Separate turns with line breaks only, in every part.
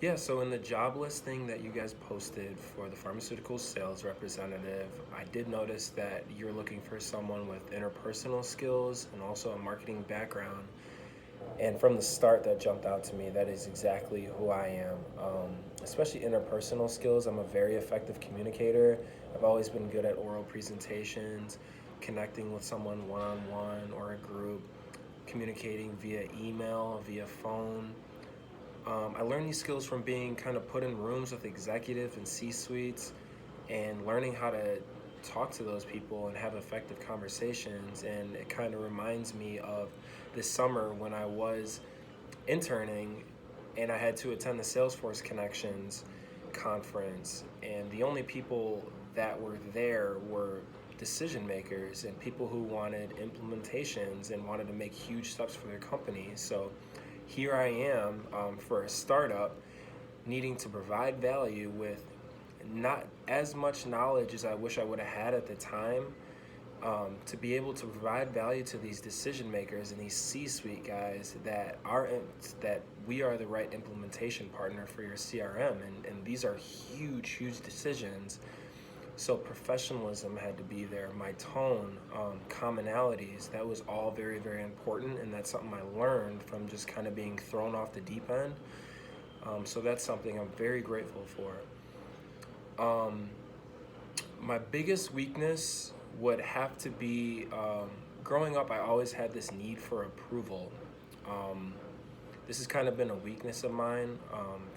Yeah, so in the job listing that you guys posted for the pharmaceutical sales representative, I did notice that you're looking for someone with interpersonal skills and also a marketing background. And from the start, that jumped out to me. That is exactly who I am. Especially interpersonal skills. I'm a very effective communicator. I've always been good at oral presentations, connecting with someone one on one or a group, communicating via email, via phone. I learned these skills from being kind of put in rooms with executives and C-suites and learning how to talk to those people and have effective conversations. And it kind of reminds me of this summer when I was interning and I had to attend the Salesforce Connections conference. And the only people that were there were decision makers and people who wanted implementations and wanted to make huge steps for their company. So here I am for a startup needing to provide value with not as much knowledge as I wish I would have had at the time, to be able to provide value to these decision makers and these C-suite guys that we are the right implementation partner for your CRM, and these are huge decisions. So professionalism had to be there, my tone, commonalities, that was all very important, and that's something I learned from just kind of being thrown off the deep end. So that's something I'm very grateful for. My biggest weakness would have to be, growing up, I always had this need for approval. This has kind of been a weakness of mine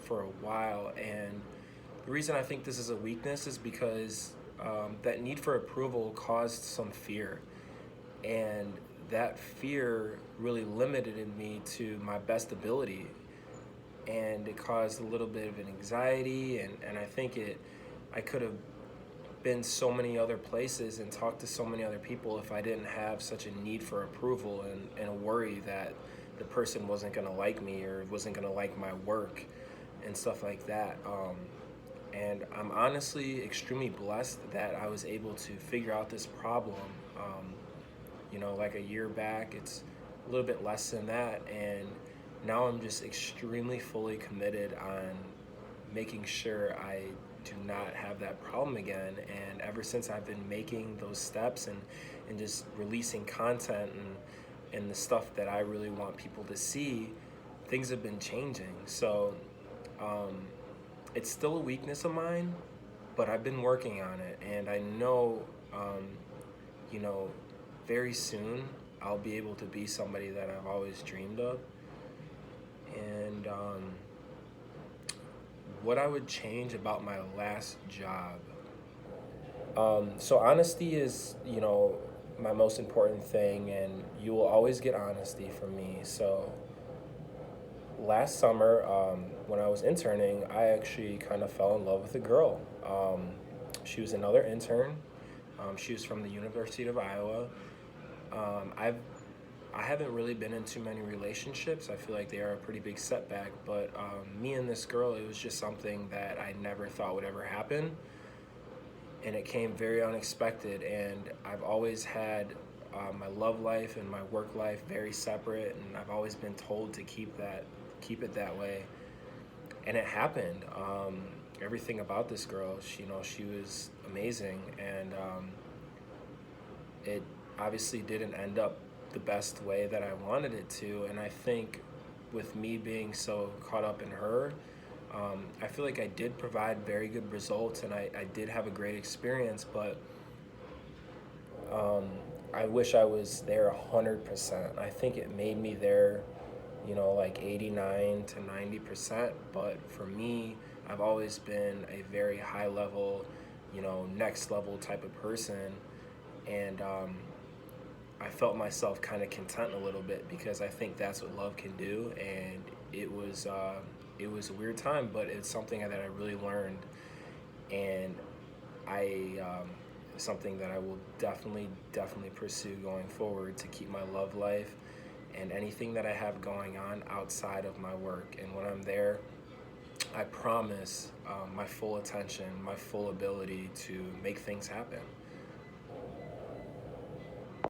for a while, and the reason I think this is a weakness is because that need for approval caused some fear, and that fear really limited me to my best ability, and it caused a little bit of an anxiety, and I think I could have been so many other places and talked to so many other people if I didn't have such a need for approval and a worry that the person wasn't gonna like me or wasn't gonna like my work and stuff like that. And I'm honestly extremely blessed that I was able to figure out this problem. Like a year back, it's a little bit less than that, and now I'm just extremely fully committed on making sure I do not have that problem again. And ever since I've been making those steps and just releasing content and the stuff that I really want people to see, things have been changing. So it's still a weakness of mine, but I've been working on it, and I know, you know, very soon I'll be able to be somebody that I've always dreamed of. And what I would change about my last job. So honesty is, my most important thing, and you will always get honesty from me. So last summer, when I was interning, I actually kind of fell in love with a girl. She was another intern. She was from the University of Iowa. I haven't really been in too many relationships. I feel like they are a pretty big setback, but me and this girl, it was just something that I never thought would ever happen, and it came very unexpected. And I've always had my love life and my work life very separate, and I've always been told to keep it that way, and it happened. Everything about this girl, she was amazing, and it obviously didn't end up the best way that I wanted it to. And I think with me being so caught up in her, I feel like I did provide very good results, and I did have a great experience, but I wish I was there 100%. I think it made me there, like 89 to 90%. But for me, I've always been a very high level, next level type of person. And I felt myself kind of content a little bit, because I think that's what love can do. And it was a weird time, but it's something that I really learned, and something that I will definitely pursue going forward to keep my love life and anything that I have going on outside of my work. And when I'm there, I promise my full attention, my full ability to make things happen.